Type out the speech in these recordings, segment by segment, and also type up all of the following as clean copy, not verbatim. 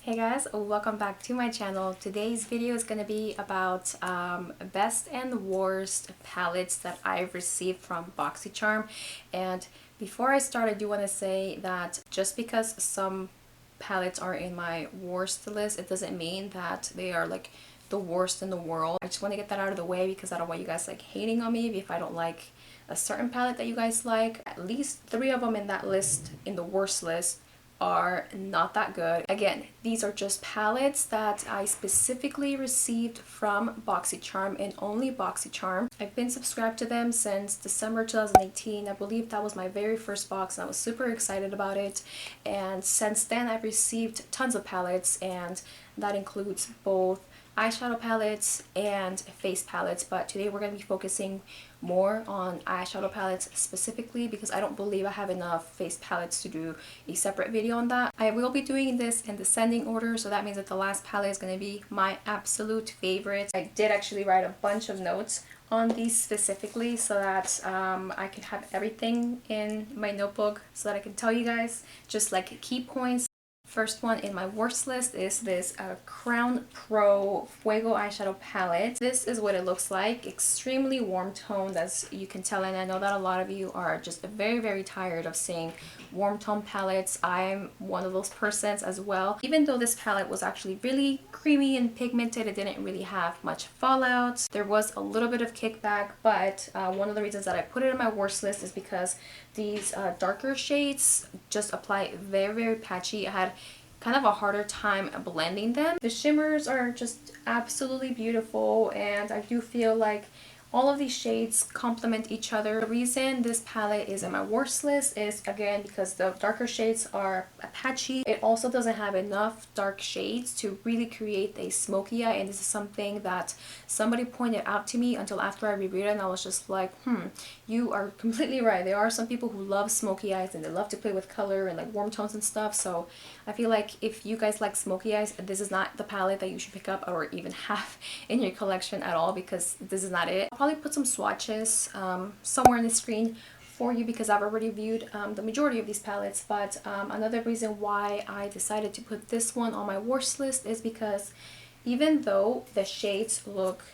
Hey guys, welcome back to my channel. Today's video is going to be about best and worst palettes that I've received from Boxycharm. And before I start, I do want to say that just because some palettes are in my worst list, it doesn't mean that they are like the worst in the world. I just want to get that out of the way because I don't want you guys like hating on me if I don't like a certain palette that you guys like. At least 3 of them in that list, in the worst list, are not that good. Again, these are just palettes that I specifically received from Boxycharm and only Boxycharm. I've been subscribed to them since December 2018. I believe that was my very first box and I was super excited about it. And since then I've received tons of palettes, and that includes both eyeshadow palettes and face palettes, but today we're going to be focusing more on eyeshadow palettes specifically because I don't believe I have enough face palettes to do a separate video on that. I will be doing this in descending order, so that means that the last palette is going to be my absolute favorite. I did actually write a bunch of notes on these specifically so that I could have everything in my notebook so that I can tell you guys just like key points. First one in my worst list is this Crown Pro Fuego eyeshadow palette. This is what it looks like. Extremely warm toned, as you can tell, and I know that a lot of you are just very tired of seeing warm tone palettes. I'm one of those persons as well. Even though this palette was actually really creamy and pigmented, it didn't really have much fallout. There was a little bit of kickback, but one of the reasons that I put it in my worst list is because these darker shades just apply very patchy. I had kind of a harder time blending them. The shimmers are just absolutely beautiful, and I do feel like all of these shades complement each other. The reason this palette is in my worst list is, again, because the darker shades are patchy. It also doesn't have enough dark shades to really create a smoky eye, and this is something that somebody pointed out to me until after I reviewed it, and I was just like, you are completely right. There are some people who love smoky eyes and they love to play with color and like warm tones and stuff, so I feel like if you guys like smoky eyes, this is not the palette that you should pick up or even have in your collection at all, because this is not it. I'll probably put some swatches somewhere on the screen for you because I've already viewed the majority of these palettes, but another reason why I decided to put this one on my worst list is because even though the shades look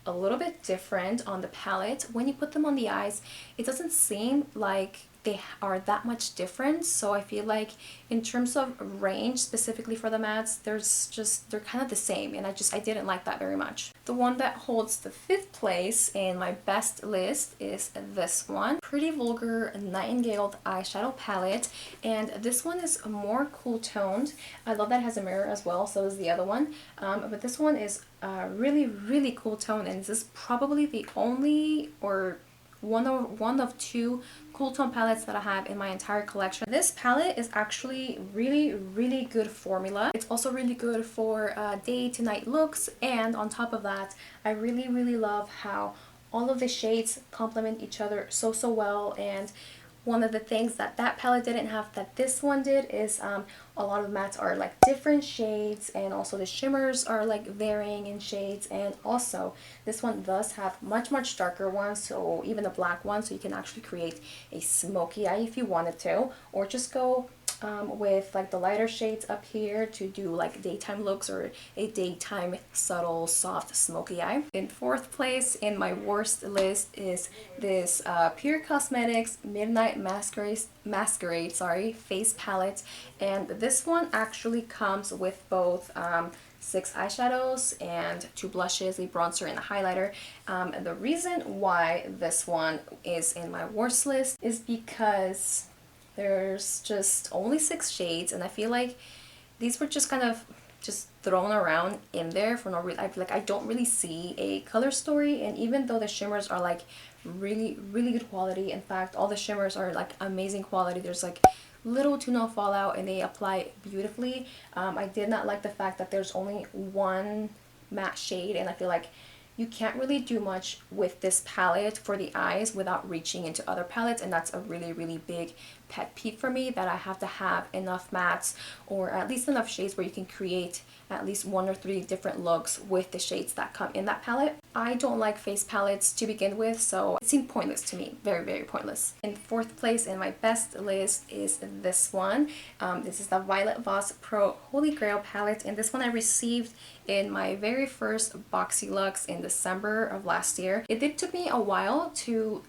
a little bit different on the palette, when you put them on the eyes, it doesn't seem like they are that much different. So I feel like in terms of range, specifically for the mattes, they're kind of the same, and I didn't like that very much. The one that holds the 5th place in my best list is this one, Pretty Vulgar Nightingale eyeshadow palette, and this one is more cool toned. I love that it has a mirror as well, so is the other one, but this one is really cool tone, and this is probably the only or one of 2 cool tone palettes that I have in my entire collection. This palette is actually really good formula. It's also really good for day to night looks, and on top of that, I really love how all of the shades complement each other so well. And one of the things that that palette didn't have that this one did is a lot of mattes are like different shades, and also the shimmers are like varying in shades, and also this one does have much darker ones, so even a black one, so you can actually create a smoky eye if you wanted to, or just go with like the lighter shades up here to do like daytime looks or a daytime subtle soft smoky eye. In 4th place in my worst list is this Pure Cosmetics Midnight Masquerade face palette, and this one actually comes with both 6 eyeshadows and 2 blushes, a bronzer and a highlighter. And the reason why this one is in my worst list is because there's just only 6 shades, and I feel like these were just kind of just thrown around in there for no reason. I don't really see a color story, and even though the shimmers are like really good quality, in fact all the shimmers are like amazing quality, there's like little to no fallout and they apply beautifully. I did not like the fact that there's only one matte shade, and I feel like you can't really do much with this palette for the eyes without reaching into other palettes, and that's a really big pet peeve for me that I have to have enough mattes or at least enough shades where you can create at least 1 or 3 different looks with the shades that come in that palette. I don't like face palettes to begin with, so it seemed pointless to me. Very, very pointless. In 4th place in my best list is this one. This is the Violet Voss Pro Holy Grail palette, and this one I received in my very first Boxy Lux in December of last year. It did took me a while to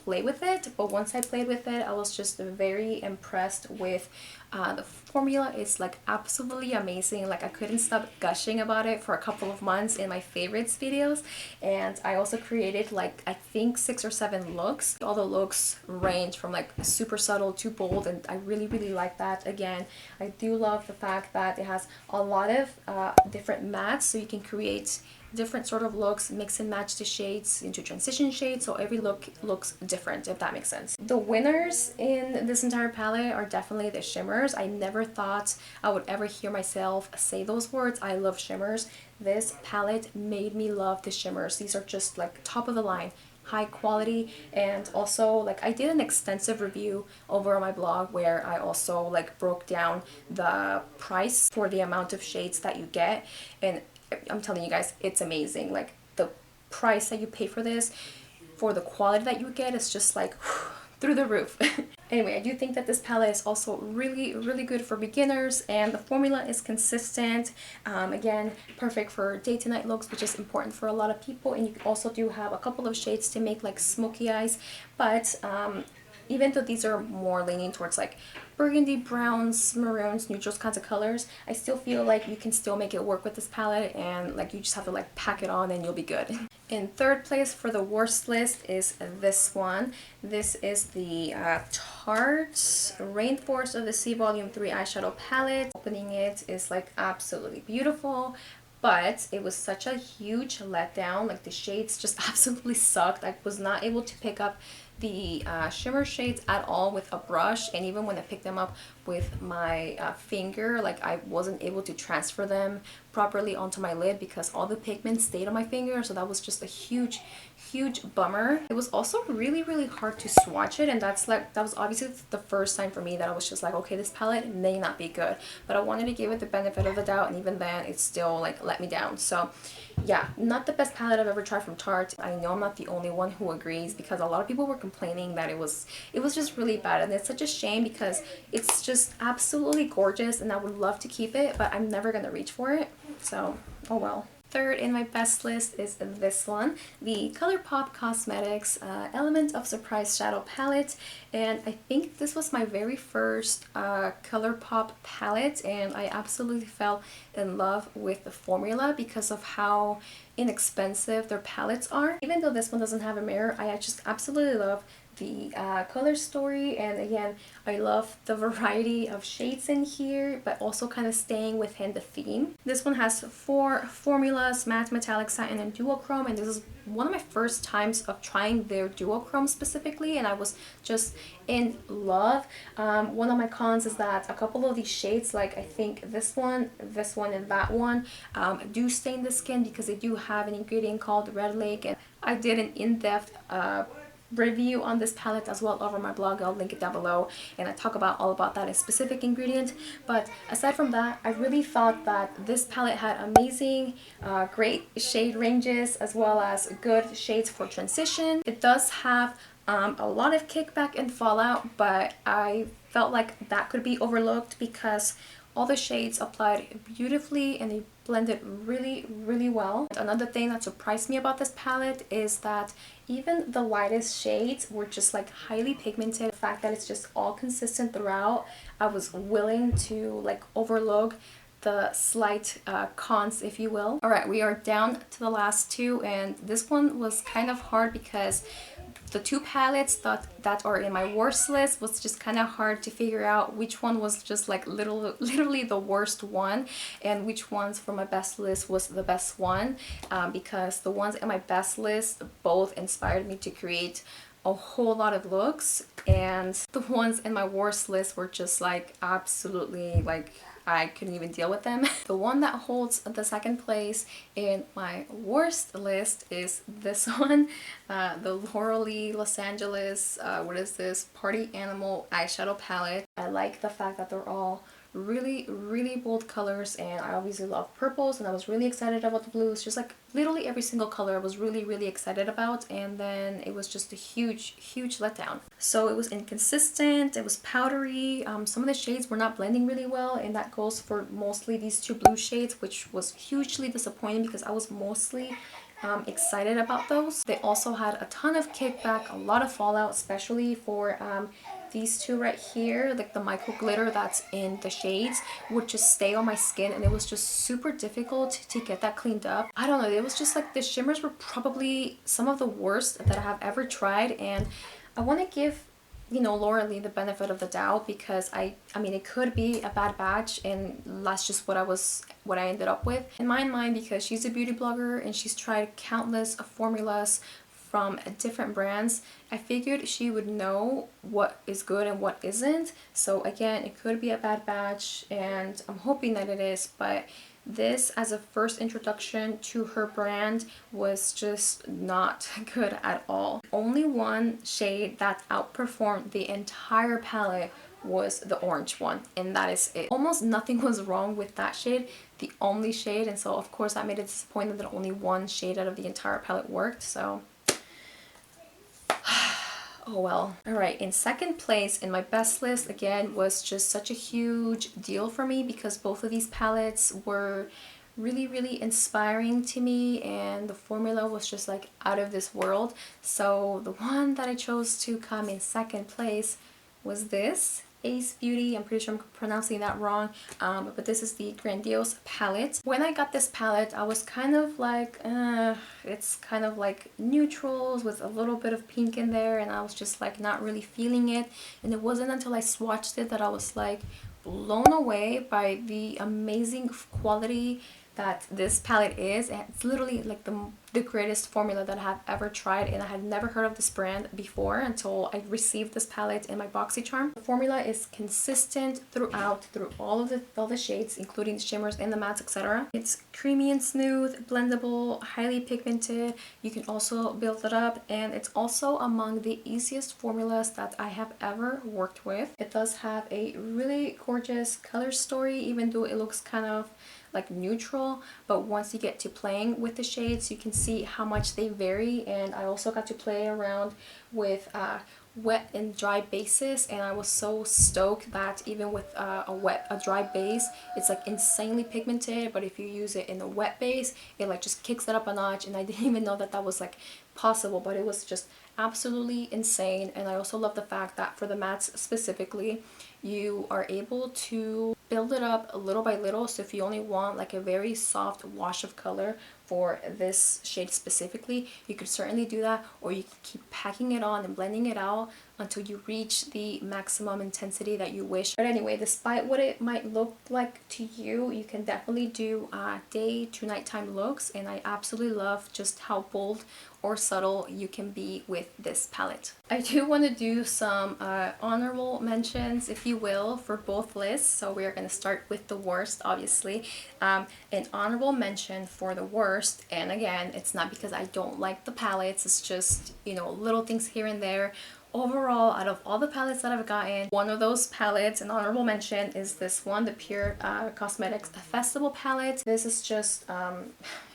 play with it, but once I played with it, I was just very impressed with the formula. Is like absolutely amazing. Like I couldn't stop gushing about it for a couple of months in my favorites videos, and I also created like I think 6 or 7 looks. All the looks range from like super subtle to bold, and I really like that. Again, I do love the fact that it has a lot of different mattes, so you can create different sort of looks, mix and match the shades into transition shades, so every look looks different, if that makes sense. The winners in this entire palette are definitely the shimmers. I never thought I would ever hear myself say those words. I love shimmers. This palette made me love the shimmers. These are just like top of the line, high quality, and also like I did an extensive review over on my blog where I also like broke down the price for the amount of shades that you get, and I'm telling you guys, it's amazing. Like the price that you pay for this, for the quality that you get, is just like through the roof. Anyway, I do think that this palette is also really good for beginners, and the formula is consistent. Again, perfect for day to night looks, which is important for a lot of people, and you also do have a couple of shades to make like smoky eyes, but even though these are more leaning towards like burgundy, browns, maroons, neutrals kinds of colors, I still feel like you can still make it work with this palette, and like you just have to like pack it on and you'll be good. In 3rd place for the worst list is this one. This is the Tarte Rainforest of the Sea Volume 3 eyeshadow palette. Opening it is like absolutely beautiful, but it was such a huge letdown. Like the shades just absolutely sucked. I was not able to pick up the shimmer shades at all with a brush, and even when I picked them up with my finger, like I wasn't able to transfer them properly onto my lid because all the pigment stayed on my finger, so that was just a huge bummer. It was also really hard to swatch it, and that was obviously the first time for me that I was just like, okay, this palette may not be good, but I wanted to give it the benefit of the doubt, and even then it still like let me down. So yeah, not the best palette I've ever tried from Tarte. I know I'm not the only one who agrees, because a lot of people were complaining that it was just really bad, and it's such a shame because it's just absolutely gorgeous and I would love to keep it, but I'm never gonna reach for it, so oh well. 3rd in my best list is this one, the ColourPop Cosmetics Element of Surprise Shadow Palette, and I think this was my very first ColourPop palette, and I absolutely fell in love with the formula because of how inexpensive their palettes are. Even though this one doesn't have a mirror, I just absolutely love the color story, and again I love the variety of shades in here, but also kind of staying within the theme. This one has 4 formulas: matte, metallic, satin, and duochrome, and this is one of my first times of trying their duochrome specifically, and I was just in love. One of my cons is that a couple of these shades, like I think this one, and that one, do stain the skin because they do have an ingredient called Red Lake, and I did an in-depth review on this palette as well over my blog. I'll link it down below, and I talk about all about that specific ingredient. But aside from that, I really thought that this palette had amazing great shade ranges as well as good shades for transition. It does have a lot of kickback and fallout, but I felt like that could be overlooked because all the shades applied beautifully and they blended really well. Another thing that surprised me about this palette is that even the lightest shades were just like highly pigmented. The fact that it's just all consistent throughout, I was willing to like overlook the slight cons, if you will. Alright, we are down to the last 2, and this one was kind of hard because the 2 palettes that are in my worst list was just kind of hard to figure out which one was just like literally the worst one and which ones from my best list was the best one, because the ones in my best list both inspired me to create a whole lot of looks, and the ones in my worst list were just like absolutely like I couldn't even deal with them. The one that holds the second place in my worst list is this one, the Laurel Los Angeles, what is this, Party Animal eyeshadow palette. I like the fact that they're all really bold colors, and I obviously love purples, and I was really excited about the blues. Just like literally every single color I was really excited about, and then it was just a huge letdown. So it was inconsistent, it was powdery, some of the shades were not blending really well, and that goes for mostly these two blue shades, which was hugely disappointing because I was mostly excited about those. They also had a ton of kickback, a lot of fallout, especially for these two right here, like the micro glitter that's in the shades would just stay on my skin, and it was just super difficult to get that cleaned up. I don't know, it was just like the shimmers were probably some of the worst that I have ever tried, and I want to give, you know, Laura Lee the benefit of the doubt, because I mean it could be a bad batch, and that's just what I ended up with in my mind, because she's a beauty blogger and she's tried countless formulas from different brands. I figured she would know what is good and what isn't. So again, it could be a bad batch, and I'm hoping that it is, but this as a first introduction to her brand was just not good at all. Only one shade that outperformed the entire palette was the orange one, and that is it. Almost nothing was wrong with that shade, the only shade, and so of course that made it disappointing that only one shade out of the entire palette worked. So oh well. Alright, in second place in my best list, again, was just such a huge deal for me because both of these palettes were really inspiring to me, and the formula was just like out of this world. So the one that I chose to come in second place was this Ace Beauty. I'm pretty sure I'm pronouncing that wrong, but this is the Grandiose palette. When I got this palette, I was kind of like, it's kind of like neutrals with a little bit of pink in there, and I was just like not really feeling it. And it wasn't until I swatched it that I was like blown away by the amazing quality that this palette is. And it's literally like the greatest formula that I have ever tried, and I had never heard of this brand before until I received this palette in my Boxycharm. The formula is consistent throughout, through all the shades, including the shimmers and the mattes, etc. It's creamy and smooth, blendable, highly pigmented. You can also build it up, and it's also among the easiest formulas that I have ever worked with. It does have a really gorgeous color story, even though it looks kind of like neutral, but once you get to playing with the shades, you can see how much they vary. And I also got to play around with wet and dry bases, and I was so stoked that even with a dry base, it's like insanely pigmented, but if you use it in a wet base, it like just kicks it up a notch. And I didn't even know that that was like possible, but it was just absolutely insane. And I also love the fact that for the mattes specifically, you are able to build it up little by little. So if you only want like a very soft wash of color for this shade specifically, you could certainly do that, or you can keep packing it on and blending it out until you reach the maximum intensity that you wish. But anyway, despite what it might look like to you, you can definitely do day to nighttime looks, and I absolutely love just how bold or subtle you can be with this palette. I do want to do some honorable mentions, if you will, for both lists. So we are going to start with the worst, obviously. An honorable mention for the worst, and again, it's not because I don't like the palettes, it's just, you know, little things here and there. Overall, out of all the palettes that I've gotten, one of those palettes, an honorable mention, is this one, the Pure Cosmetics Festival palette. This is just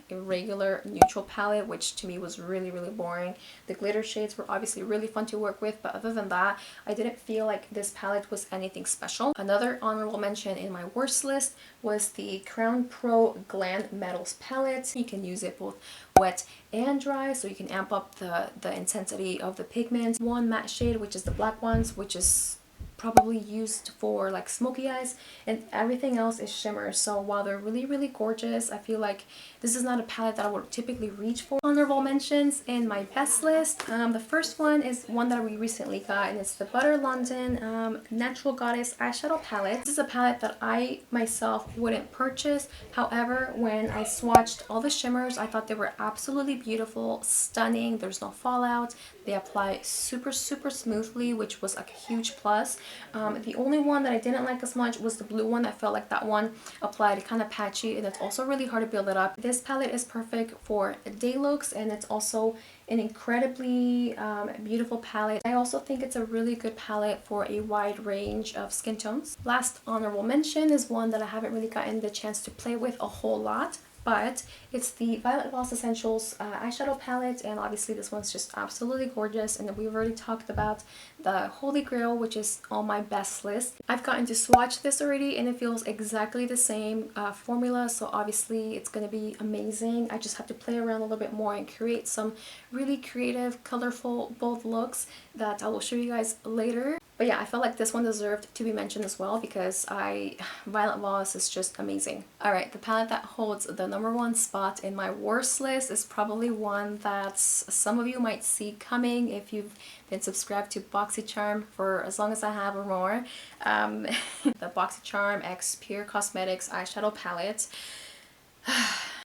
a regular neutral palette, which to me was really boring. The glitter shades were obviously really fun to work with, but other than that, I didn't feel like this palette was anything special. Another honorable mention in my worst list was the Crown Pro Glam Metals palette. You can use it both wet and dry, so you can amp up the intensity of the pigment. One matte shade, which is the black ones, which is probably used for like smoky eyes, and everything else is shimmer. So while they're really gorgeous, I feel like this is not a palette that I would typically reach for. Honorable mentions in my best list, the first one is one that we recently got, and it's the Butter London Natural Goddess eyeshadow palette. This is a palette that I myself wouldn't purchase. However, when I swatched all the shimmers, I thought they were absolutely beautiful, stunning. There's no fallout. They apply super smoothly, which was like a huge plus. The only one that I didn't like as much was the blue one. I felt like that one applied kind of patchy, and it's also really hard to build it up. This palette is perfect for day looks, and it's also an incredibly beautiful palette. I also think it's a really good palette for a wide range of skin tones. Last honorable mention is one that I haven't really gotten the chance to play with a whole lot, but it's the Violet Voss Essentials eyeshadow palette, and obviously this one's just absolutely gorgeous. And we've already talked about the Holy Grail, which is on my best list. I've gotten to swatch this already, and it feels exactly the same formula, so obviously it's going to be amazing. I just have to play around a little bit more and create some really creative, colorful, bold looks that I will show you guys later. But yeah, I felt like this one deserved to be mentioned as well because Violet Voss is just amazing. Alright, the palette that holds the #1 spot in my worst list is probably one that some of you might see coming if you've been subscribed to Boxycharm for as long as I have or more. The Boxycharm X Pure Cosmetics eyeshadow palette.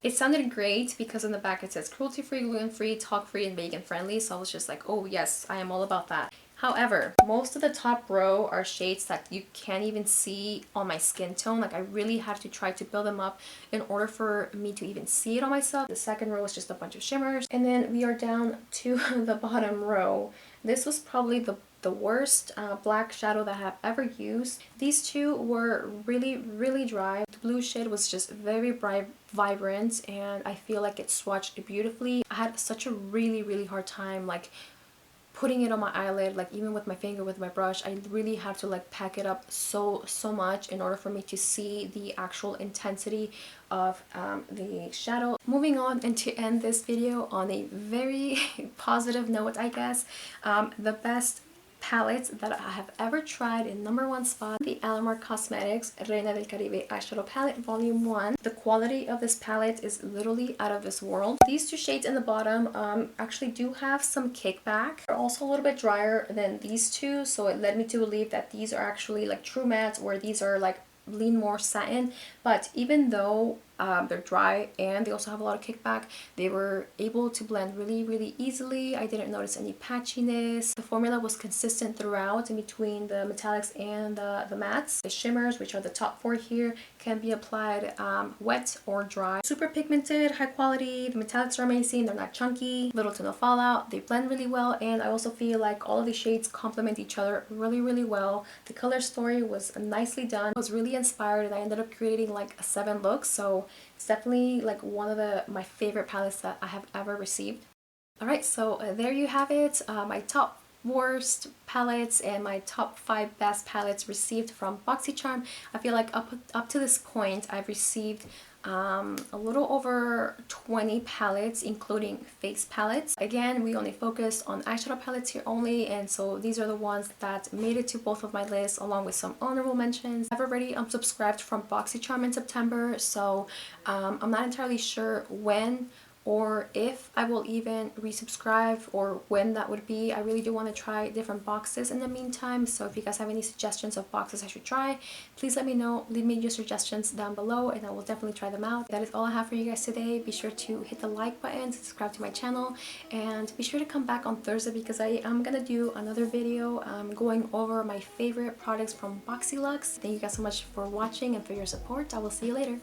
It sounded great because in the back it says cruelty-free, gluten-free, talc-free, and vegan-friendly, so I was just like, oh yes, I am all about that. However, most of the top row are shades that you can't even see on my skin tone. Like, I really have to try to build them up in order for me to even see it on myself. The second row is just a bunch of shimmers. And then we are down to the bottom row. This was probably the worst black shadow that I have ever used. These two were really dry. The blue shade was just very bright, vibrant, and I feel like it swatched beautifully. I had such a really hard time like putting it on my eyelid, like even with my finger, with my brush. I really had to like pack it up so much in order for me to see the actual intensity of the shadow. Moving on, and to end this video on a very positive note, I guess, the best palettes that I have ever tried in #1 spot, the Alamar Cosmetics Reina del Caribe Eyeshadow Palette Volume 1. The quality of this palette is literally out of this world. These two shades in the bottom actually do have some kickback. They're also a little bit drier than these two, so it led me to believe that these are actually like true mattes, or these are like lean more satin. But even though they're dry and they also have a lot of kickback, they were able to blend really easily. I didn't notice any patchiness. The formula was consistent throughout in between the metallics and the mattes. The shimmers, which are the top 4 here, can be applied wet or dry. Super pigmented, high quality. The metallics are amazing. They're not chunky, little to no fallout. They blend really well, and I also feel like all of these shades complement each other really well. The color story was nicely done. I was really inspired, and I ended up creating like 7 looks, so it's definitely like one of my favorite palettes that I have ever received. Alright, so there you have it. My top worst palettes and my top 5 best palettes received from Boxycharm. I feel like up to this point I've received a little over 20 palettes, including face palettes. Again, we only focus on eyeshadow palettes here only, and so these are the ones that made it to both of my lists, along with some honorable mentions. I've already unsubscribed from Boxycharm in September, so I'm not entirely sure when or if I will even resubscribe, or when that would be. I really do want to try different boxes in the meantime, so if you guys have any suggestions of boxes I should try, please let me know. Leave me your suggestions down below and I will definitely try them out. That is all I have for you guys today. Be sure to hit the like button, subscribe to my channel, and be sure to come back on Thursday because I am gonna do another video going over my favorite products from Boxyluxe. Thank you guys so much for watching and for your support. I will see you later.